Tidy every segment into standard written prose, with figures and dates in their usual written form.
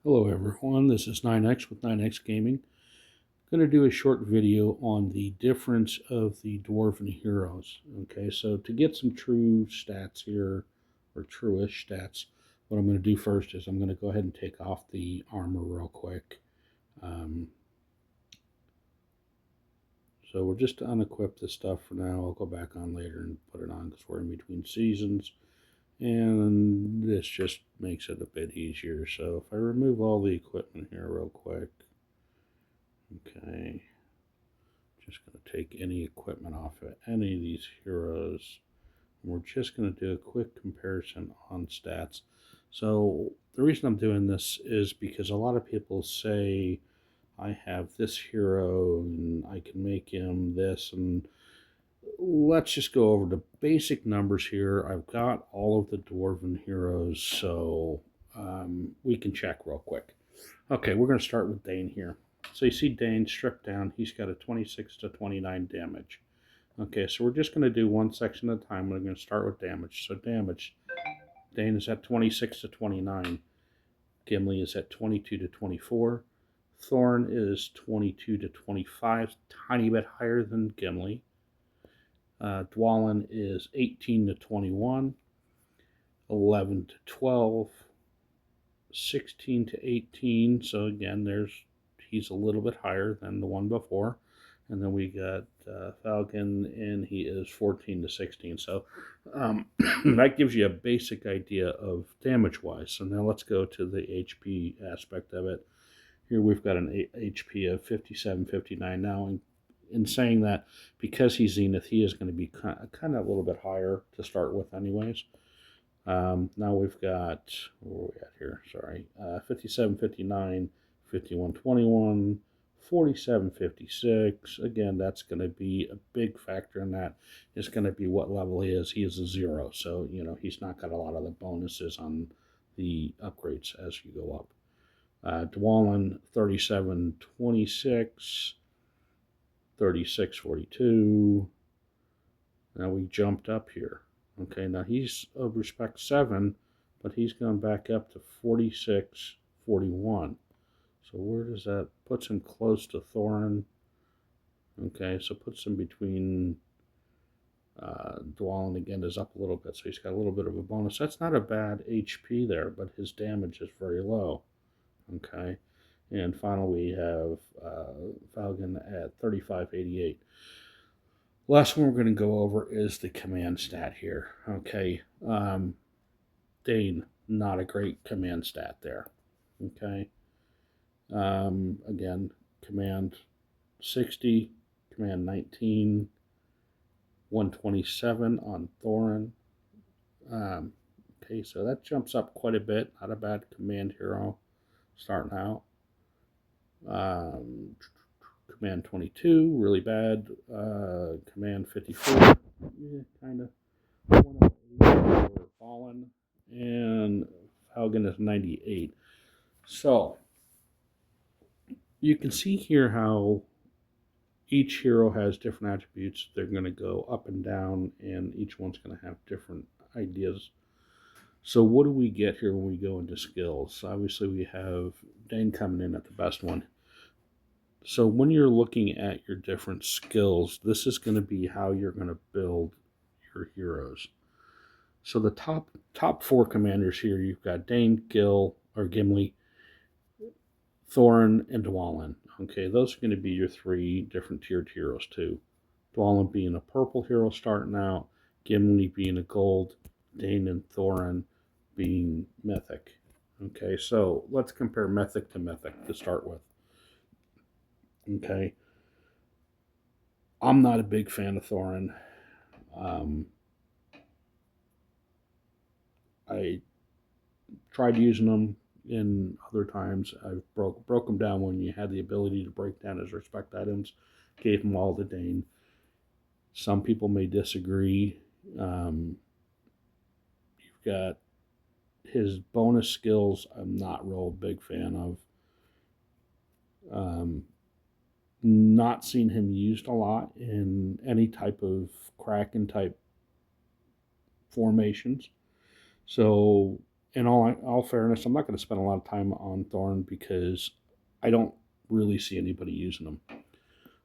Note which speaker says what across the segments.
Speaker 1: Hello everyone, this is 9X with 9X Gaming. I'm going to do a short video on the difference of the Dwarven heroes. Okay, so to get some true stats here, or true-ish stats, what I'm going to do first is I'm going to go ahead and take off the armor real quick. So we're just to unequip this stuff for now. I'll go back on later and put it on because we're in between seasons. And this just makes it a bit easier. So if I remove all the equipment here real quick. Okay, just going to take any equipment off of any of these heroes. We're just going to do a quick comparison on stats. So the reason I'm doing this is because a lot of people say I have this hero and I can make him this, and let's just go over the basic numbers here. I've got all of the Dwarven heroes, so we can check real quick. Okay, we're going to start with Dane here. So you see Dane stripped down. He's got a 26 to 29 damage. Okay, so we're just going to do one section at a time. We're going to start with damage. So damage, Dane is at 26 to 29. Gimli is at 22 to 24. Thorn is 22 to 25, tiny bit higher than Gimli. Dwalin is 18 to 21, 11 to 12, 16 to 18. So again, he's a little bit higher than the one before. And then we got Falcon, and he is 14 to 16. So that gives you a basic idea of damage-wise. So now let's go to the HP aspect of it. Here we've got an HP of 57, 59. Now, in saying that, because he's Zenith, he is going to be kind of a little bit higher to start with anyways. Now we've got, where are we at here? Sorry, 57, 59, 51, 21, 47, 56. Again, that's going to be a big factor in that. It's going to be what level he is. He is a 0, so, he's not got a lot of the bonuses on the upgrades as you go up. Dwalin, 37, 26, 36, 42. Now we jumped up here. Okay, now he's of respect 7, but he's gone back up to 46, 41. So where does that, puts him close to Thorin. Okay, so puts him between Dwalin again is up a little bit, so he's got a little bit of a bonus. That's not a bad HP there, but his damage is very low. Okay, and finally we have Falcon at 3588. Last one we're going to go over is the command stat here. Okay, Dane, not a great command stat there. Okay, again, command 60, command 19, 127 on Thorin. Okay, so that jumps up quite a bit. Not a bad command hero starting out. Command 22, really bad. Command 54, yeah, kind of. 108 for Fallen, and Falcon is 98. So you can see here how each hero has different attributes. They're going to go up and down, and each one's going to have different ideas. So what do we get here when we go into skills? Obviously, we have Dane coming in at the best one. So when you're looking at your different skills, this is going to be how you're going to build your heroes. So the top 4 commanders here, you've got Dane, Gimli, Thorin, and Dwalin. Okay, those are going to be your 3 different tiered heroes too. Dwalin being a purple hero starting out, Gimli being a gold, Dane and Thorin being mythic. Okay, so let's compare mythic to mythic to start with. Okay, I'm not a big fan of Thorin. I tried using them in other times. I broke them down when you had the ability to break down his respect items. Gave them all to Dane. Some people may disagree. You've got his bonus skills. I'm not real big fan of. Not seen him used a lot in any type of Kraken type formations. So in all fairness, I'm not going to spend a lot of time on Thorn because I don't really see anybody using them.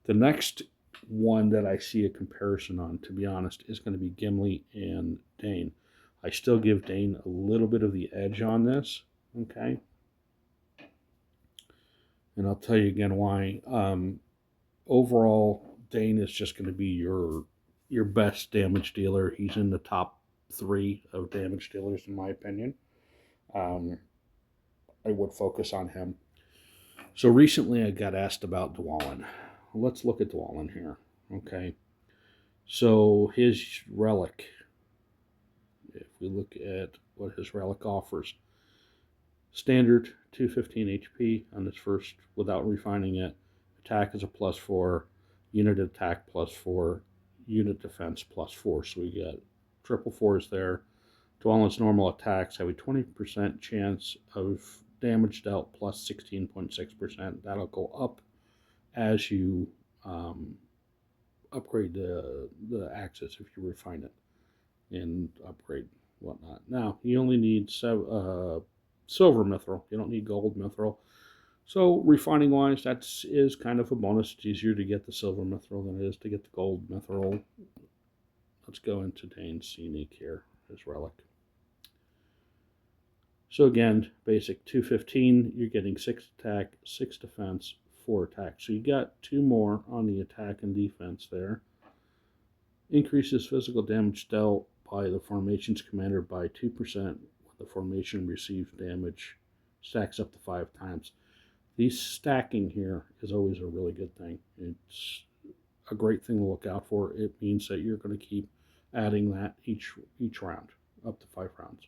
Speaker 1: The next one that I see a comparison on, to be honest, is going to be Gimli and Dane. I still give Dane a little bit of the edge on this, okay? And I'll tell you again why. Overall, Dane is just going to be your best damage dealer. He's in the top 3 of damage dealers, in my opinion. I would focus on him. So recently I got asked about Dwalin. Let's look at Dwalin here, okay? So his relic, if we look at what his relic offers, standard 215 HP on his first without refining it. Attack is a +4, unit attack +4, unit defense +4. So we get triple 4s there. Dwalin's normal attacks have a 20% chance of damage dealt plus 16.6%. That'll go up as you upgrade the axis if you refine it and upgrade whatnot. Now, you only need silver mithril. You don't need gold mithril. So refining wise, that is kind of a bonus. It's easier to get the silver mithril than it is to get the gold mithril. Let's go into Dane's unique here, his relic. So again, basic 215, you're getting 6 attack, 6 defense, 4 attack. So you got 2 more on the attack and defense there. Increases physical damage dealt by the formation's commander by 2% when the formation receives damage. Stacks up to 5 times. These stacking here is always a really good thing. It's a great thing to look out for. It means that you're going to keep adding that each round, up to 5 rounds.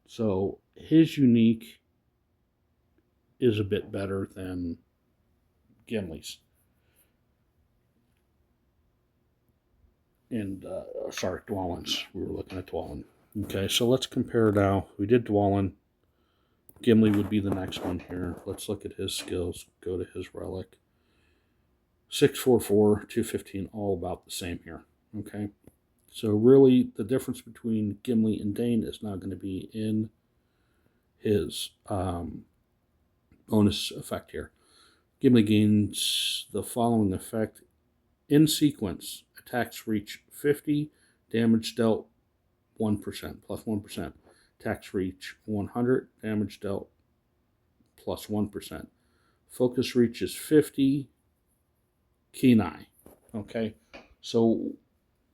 Speaker 1: So his unique is a bit better than Gimli's. And, sorry, Dwalin's. We were looking at Dwalin. Okay, so let's compare now. We did Dwalin. Gimli would be the next one here. Let's look at his skills. Go to his relic. 644, 215, all about the same here. Okay, so really the difference between Gimli and Dane is now going to be in his bonus effect here. Gimli gains the following effect in sequence. Attacks reach 50, damage dealt 1%, plus 1%. Attacks reach 100, damage dealt plus 1%. Focus reaches 50, Kenai. Okay, so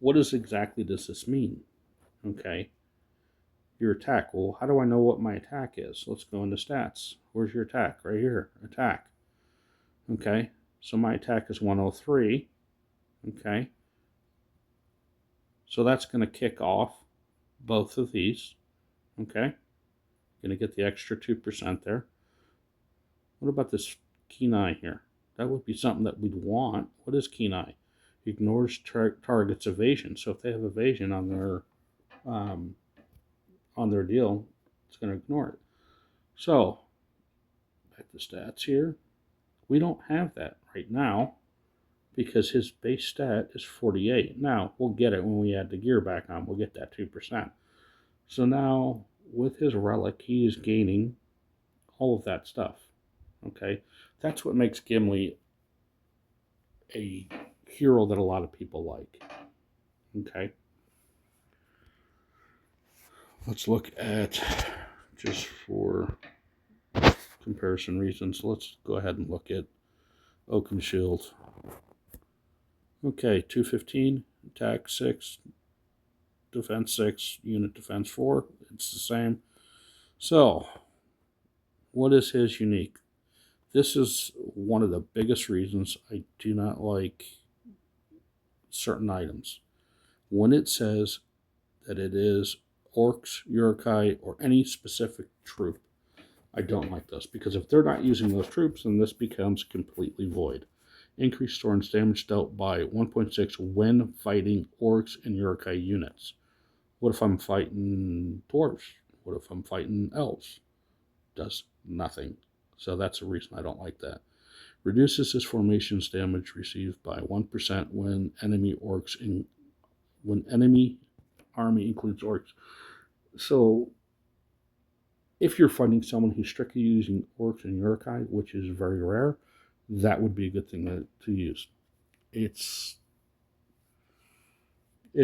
Speaker 1: what exactly does this mean? Okay, your attack. Well, how do I know what my attack is? Let's go into stats. Where's your attack? Right here, attack. Okay, so my attack is 103. Okay, so that's going to kick off both of these. Okay, going to get the extra 2% there. What about this Kenai here? That would be something that we'd want. What is Kenai? Ignores target's evasion. So if they have evasion on their deal, it's going to ignore it. So back to stats here. We don't have that right now because his base stat is 48. Now we'll get it when we add the gear back on. We'll get that 2%. So now with his relic, he is gaining all of that stuff. Okay, that's what makes Gimli a hero that a lot of people like. Okay, let's look at, just for comparison reasons, let's go ahead and look at Oakenshield. Okay, 215, attack 6, defense 6, unit defense 4. It's the same. So, what is his unique? This is one of the biggest reasons I do not like certain items. When it says that it is orcs, Uruk-hai, or any specific troop, I don't like this, because if they're not using those troops, then this becomes completely void. Increased Thorin's damage dealt by 1.6 when fighting orcs and Uruk-hai units. What if I'm fighting dwarves? What if I'm fighting elves? Does nothing. So that's the reason I don't like that. Reduces his formation's damage received by 1% when enemy army includes orcs. So If you're fighting someone who's strictly using orcs and Urukai, which is very rare, that would be a good thing to use. It's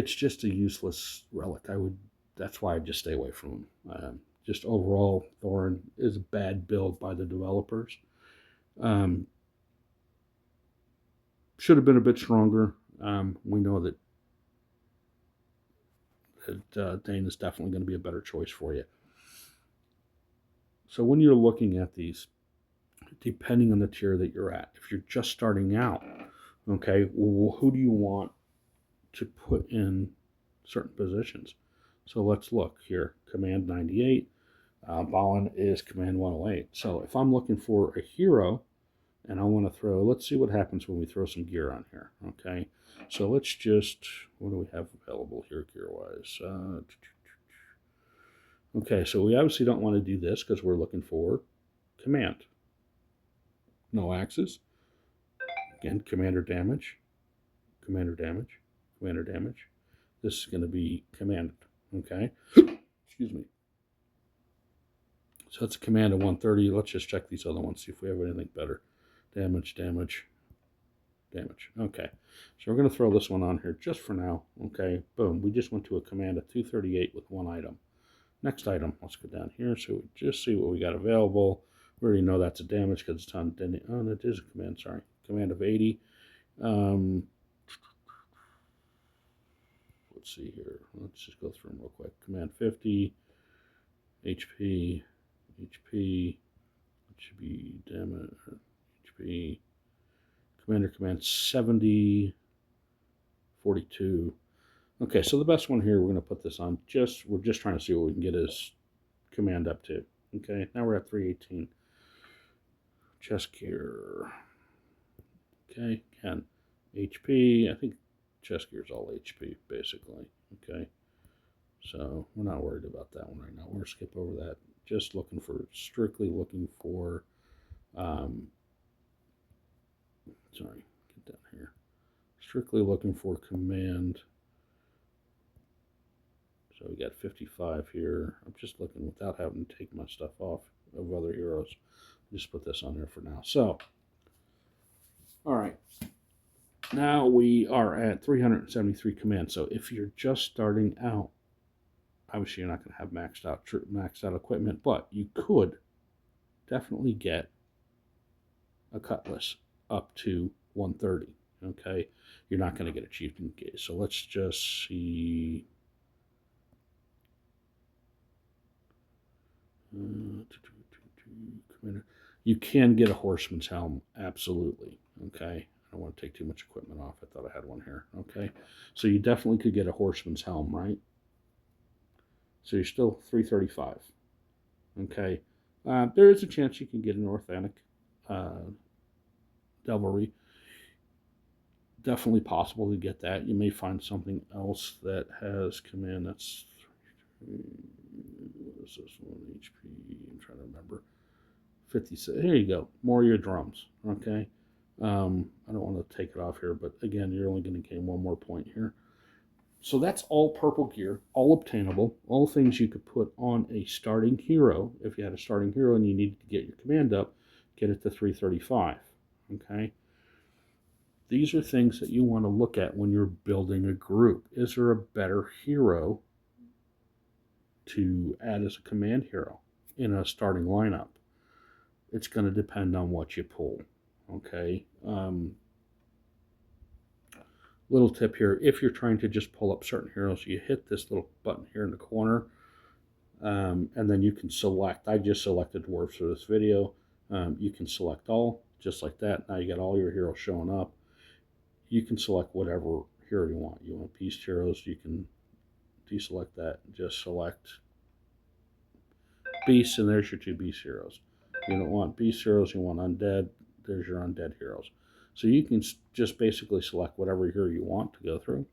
Speaker 1: just a useless relic. That's why I just stay away from them. Just overall, Thorin is a bad build by the developers. Should have been a bit stronger. We know that Dane is definitely going to be a better choice for you. So when you're looking at these, depending on the tier that you're at, if you're just starting out, okay, well, who do you want to put in certain positions? So let's look here. Command 98. Balin is Command 108. So if I'm looking for a hero, and I want to throw, let's see what happens when we throw some gear on here, okay? So let's just, what do we have available here gear-wise? Okay, so we obviously don't want to do this because we're looking for command. No axes. Again, commander damage, commander damage, commander damage. This is going to be commanded, okay? Excuse me. So it's a command of 130. Let's just check these other ones, see if we have anything better. Damage, damage, damage. Okay, so we're going to throw this one on here just for now. Okay, boom. We just went to a command of 238 with one item. Next item, let's go down here so we just see what we got available. We already know that's a damage because it's on. Oh, that is a command, sorry. Command of 80. Let's see here. Let's just go through them real quick. Command 50. HP. HP. It should be damage. HP. Commander command 70. 42. Okay, so the best one here, we're going to put this on. We're just trying to see what we can get his command up to. Okay, now we're at 318. Chest gear. Okay, again, HP. I think chest gear is all HP, basically. Okay, so we're not worried about that one right now. We're going to skip over that. Just strictly looking for, sorry, get down here. Strictly looking for command. So we got 55 here. I'm just looking without having to take my stuff off of other heroes. Just put this on there for now. So, all right. Now we are at 373 commands. So if you're just starting out, obviously you're not going to have maxed out equipment, but you could definitely get a cutlass up to 130. Okay, you're not going to get a chieftain case. So let's just see. You can get a horseman's helm, absolutely. Okay, I don't want to take too much equipment off. I thought I had one here. Okay, so you definitely could get a horseman's helm, right? So you're still 335. Okay, there is a chance you can get an authentic devilry. Definitely possible to get that. You may find something else that has command. That's what is this one? HP. I'm trying to remember. 56. Here you go. More of your drums. Okay. I don't want to take it off here, but again, you're only going to gain one more point here. So that's all purple gear, all obtainable, all things you could put on a starting hero. If you had a starting hero and you needed to get your command up, get it to 335. Okay. These are things that you want to look at when you're building a group. Is there a better hero to add as a command hero in a starting lineup? It's going to depend on what you pull. Okay. Little tip here, if you're trying to just pull up certain heroes, you hit this little button here in the corner, and then you can select. I just selected dwarves for this video. You can select all, just like that. Now you got all your heroes showing up. You can select whatever hero you want. You want beast heroes, you can deselect that. Just select beasts, and there's your two beast heroes. You don't want beast heroes, you want undead. There's your undead heroes. So you can just basically select whatever hero you want to go through.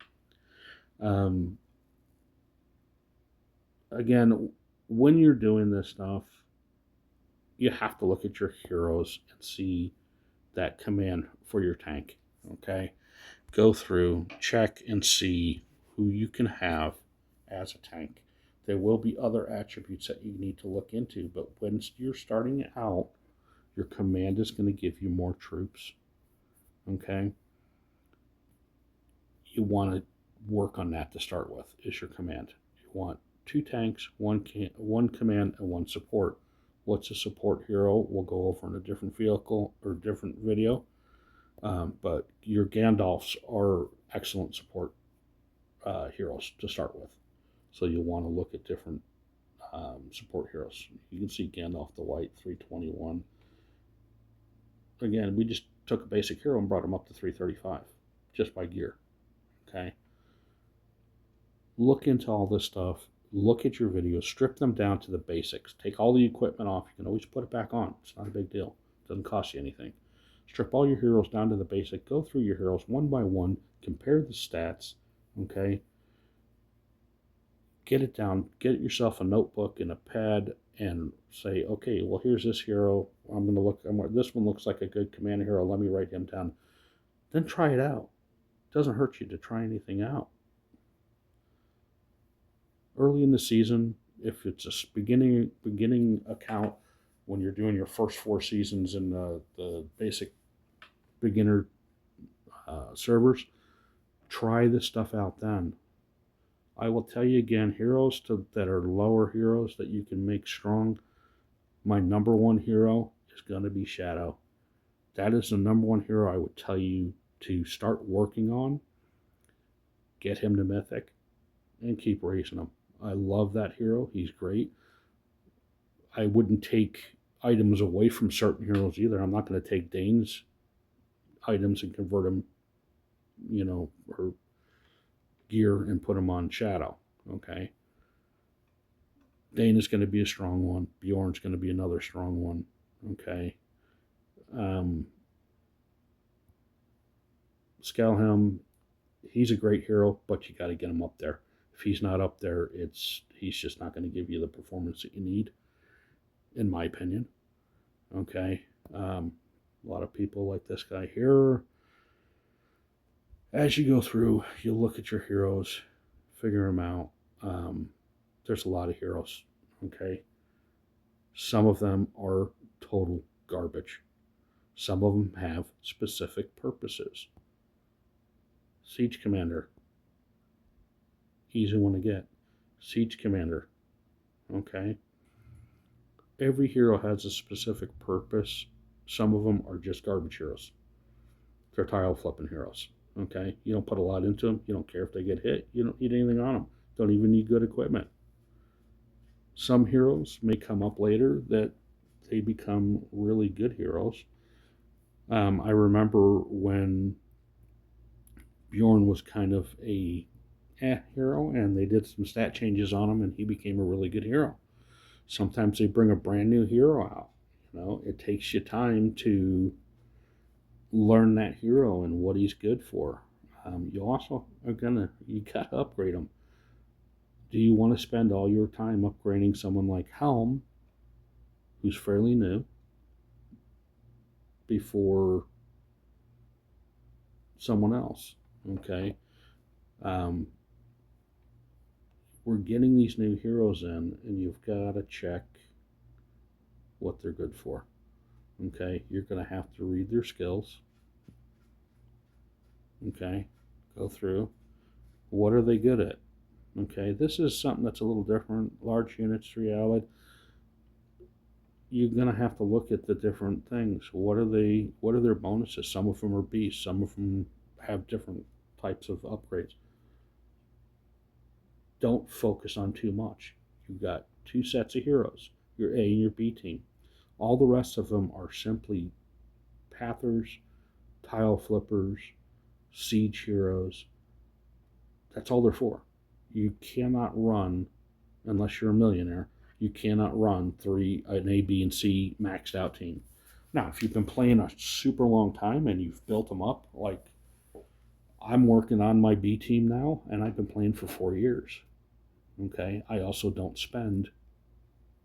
Speaker 1: Again, when you're doing this stuff, you have to look at your heroes and see that command for your tank. Okay, go through, check, and see who you can have as a tank There will be other attributes that you need to look into, but when you're starting out, your command is going to give you more troops. Okay? You want to work on that to start with, is your command. You want 2 tanks, one command, and 1 support. What's a support hero? We'll go over in a different vehicle or different video. But your Gandalfs are excellent support heroes to start with. So you'll want to look at different support heroes. You can see Gandalf the White, 321. Again, we just took a basic hero and brought him up to 335 just by gear. Okay? Look into all this stuff. Look at your videos. Strip them down to the basics. Take all the equipment off. You can always put it back on. It's not a big deal. It doesn't cost you anything. Strip all your heroes down to the basic. Go through your heroes one by one. Compare the stats. Okay? Get it down. Get yourself a notebook and a pad and say, okay, well, here's this hero. I'm going to look. This one looks like a good command hero. Let me write him down. Then try it out. It doesn't hurt you to try anything out. Early in the season, if it's a beginning account, when you're doing your first 4 seasons in the basic beginner servers, try this stuff out then. I will tell you again, heroes that are lower heroes that you can make strong, my number 1 hero is going to be Shadow. That is the number 1 hero I would tell you to start working on. Get him to Mythic and keep raising him. I love that hero. He's great. I wouldn't take items away from certain heroes either. I'm not going to take Dane's items and convert them, or gear and put them on Shadow. Okay. Dane is going to be a strong one. Bjorn's going to be another strong one. Okay. Skelhelm, he's a great hero, but you got to get him up there. If he's not up there, he's just not going to give you the performance that you need, in my opinion. Okay. A lot of people like this guy here. As you go through, you'll look at your heroes, figure them out. There's a lot of heroes. Okay. Some of them are total garbage. Some of them have specific purposes. Siege Commander. Easy one to get. Siege Commander. Okay. Every hero has a specific purpose. Some of them are just garbage heroes. They're tile flipping heroes. Okay. You don't put a lot into them. You don't care if they get hit. You don't need anything on them. Don't even need good equipment. Some heroes may come up later that they become really good heroes. I remember when Bjorn was kind of a hero, and they did some stat changes on him, and he became a really good hero. Sometimes they bring a brand new hero out. It takes you time to learn that hero and what he's good for. You also you gotta upgrade him. Do you want to spend all your time upgrading someone like Helm, who's fairly new, before someone else? Okay. We're getting these new heroes in, and you've got to check what they're good for. Okay. You're going to have to read their skills. Okay. Go through. What are they good at? Okay. This is something that's a little different. Large units, 3 allied. You're going to have to look at the different things. What are their bonuses? Some of them are beasts. Some of them have different types of upgrades. Don't focus on too much. You've got 2 sets of heroes, your A and your B team. All the rest of them are simply pathers, tile flippers, siege heroes. That's all they're for. You cannot run, unless you're a millionaire, you cannot run an A, B, and C maxed out team. Now, if you've been playing a super long time and you've built them up, like I'm working on my B team now, and I've been playing for 4 years. Okay, I also don't spend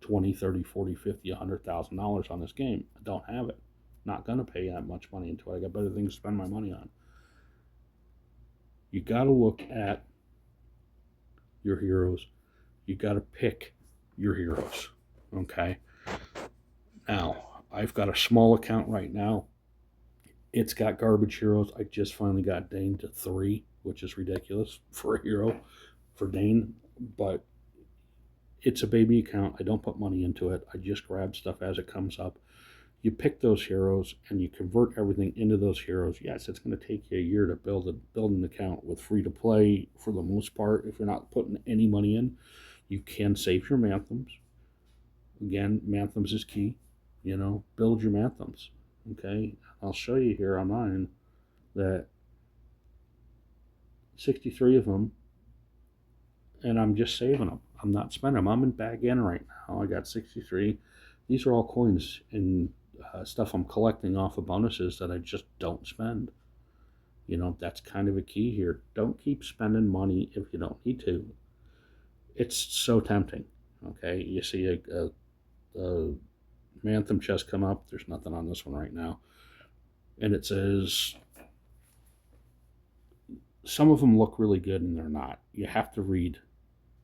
Speaker 1: $20, $30, $40, $50, $100,000 on this game. I don't have it. Not gonna pay that much money into it. I got better things to spend my money on. You got to look at your heroes. You got to pick your heroes. Okay. Now, I've got a small account right now. It's got garbage heroes. I just finally got Dane to 3, which is ridiculous for a hero for Dane, but it's a baby account. I don't put money into it. I just grab stuff as it comes up. You pick those heroes and you convert everything into those heroes. Yes, it's going to take you a year to build an account with free to play for the most part. If you're not putting any money in, you can save your manthems. Again, manthems is key. Build your manthems. Okay, I'll show you here on mine that 63 of them, and I'm just saving them. I'm not spending them. I'm in bag in right now. I got 63. These are all coins and stuff I'm collecting off of bonuses that I just don't spend. That's kind of a key here. Don't keep spending money if you don't need to. It's so tempting. Okay, you see a Manthem chest come up. There's nothing on this one right now. And it says, some of them look really good and they're not. You have to read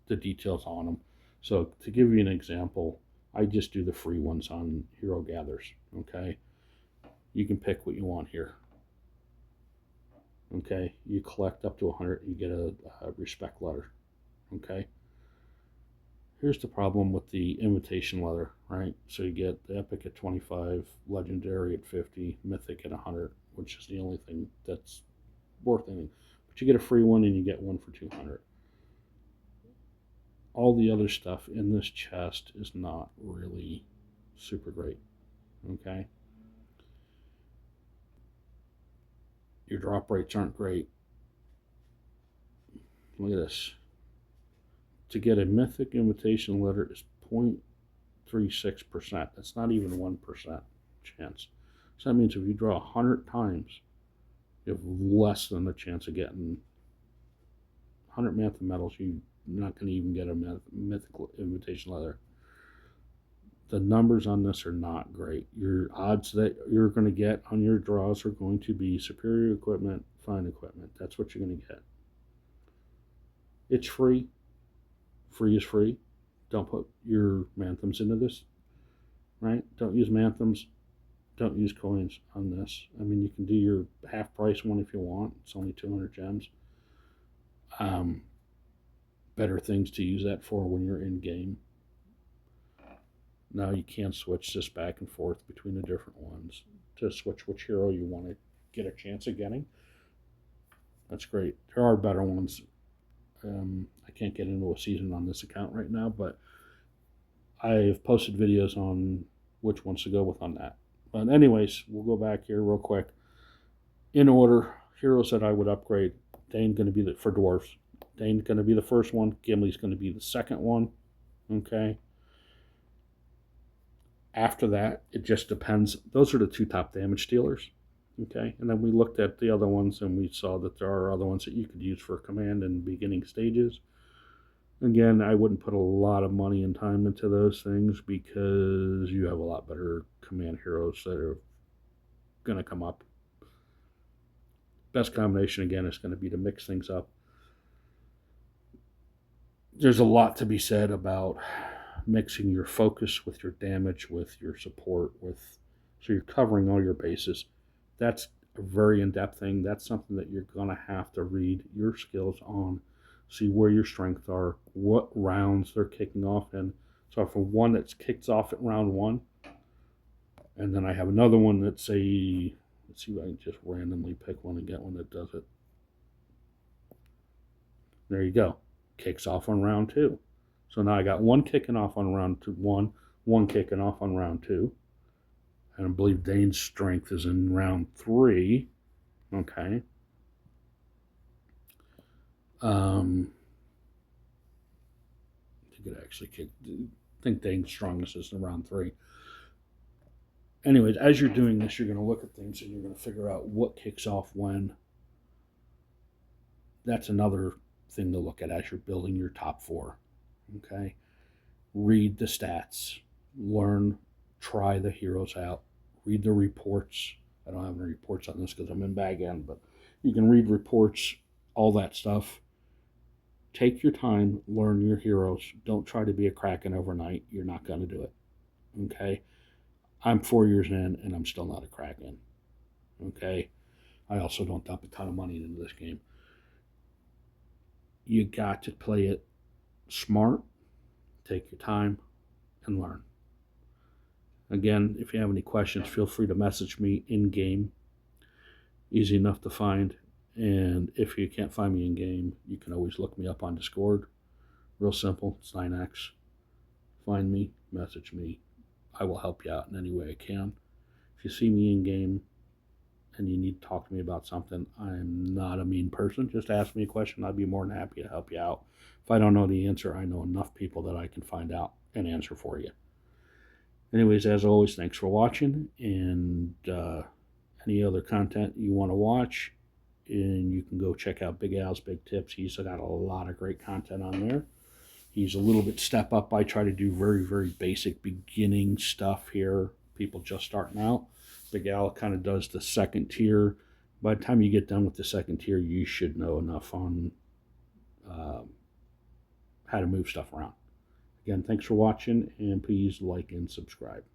Speaker 1: the details on them. So to give you an example, I just do the free ones on Hero Gathers. Okay, you can pick what you want here. Okay, you collect up to 100, you get a respect letter. Okay, here's the problem with the invitation letter, right? So you get the epic at 25, legendary at 50, mythic at 100, which is the only thing that's worth anything. But you get a free one and you get one for 200. All the other stuff in this chest is not really super great. Okay, your drop rates aren't great. Look at this. To get a mythic invitation letter is 0.36%. That's not even 1% chance. So that means if you draw 100 times, you have less than a chance of getting 100 Manthem medals. You're not going to even get a mythical invitation letter. The numbers on this are not great. Your odds that you're going to get on your draws are going to be superior equipment, fine equipment. That's what you're going to get. It's free. Free is free. Don't put your manthems into this, right? Don't use manthems. Don't use coins on this. I mean, you can do your half price one if you want. It's only 200 gems. Better things to use that for when you're in game. Now you can switch this back and forth between the different ones to switch which hero you want to get a chance of getting. That's great. There are better ones. I can't get into a season on this account right now, but I've posted videos on which ones to go with on that. But anyways, we'll go back here real quick. In order, heroes that I would upgrade. Dane going to be for dwarves. Dane's going to be the first one. Gimli's going to be the second one. Okay. After that, it just depends. Those are the 2 top damage dealers. Okay, and then we looked at the other ones and we saw that there are other ones that you could use for command in beginning stages. Again, I wouldn't put a lot of money and time into those things because you have a lot better command heroes that are going to come up. Best combination, again, is going to be to mix things up. There's a lot to be said about mixing your focus with your damage, with your support, so you're covering all your bases. That's a very in-depth thing. That's something that you're going to have to read your skills on, see where your strengths are, what rounds they're kicking off in. So for one that kicks off at round 1, and then I have another one that's let's see if I can just randomly pick one and get one that does it. There you go. Kicks off on round 2. So now I got one kicking off on round 1, one kicking off on round 2. And I believe Dane's strength is in round 3. Okay. You could actually kick. I think Dane's strongest is in round 3. Anyways, as you're doing this, you're going to look at things and you're going to figure out what kicks off when. That's another thing to look at as you're building your top 4. Okay. Read the stats. Learn. Try the heroes out. Read the reports. I don't have any reports on this because I'm in bag end, but you can read reports, all that stuff, Take your time, learn your heroes. Don't try to be a Kraken overnight. You're not going to do it. Okay? I'm 4 years in and I'm still not a Kraken. Okay? I also don't dump a ton of money into this game. You got to play it smart, take your time, and learn. Again, if you have any questions, feel free to message me in game. Easy enough to find. And if you can't find me in game, you can always look me up on Discord. Real simple. It's 9X. Find me, message me. I will help you out in any way I can. If you see me in game and you need to talk to me about something, I'm not a mean person. Just ask me a question. I'd be more than happy to help you out. If I don't know the answer, I know enough people that I can find out and answer for you. Anyways, as always, thanks for watching. And any other content you want to watch, and you can go check out Big Al's Big Tips. He's got a lot of great content on there. He's a little bit step up. I try to do very, very basic beginning stuff here. People just starting out. Big Al kind of does the second tier. By the time you get done with the second tier, you should know enough on how to move stuff around. Again, thanks for watching, and please like and subscribe.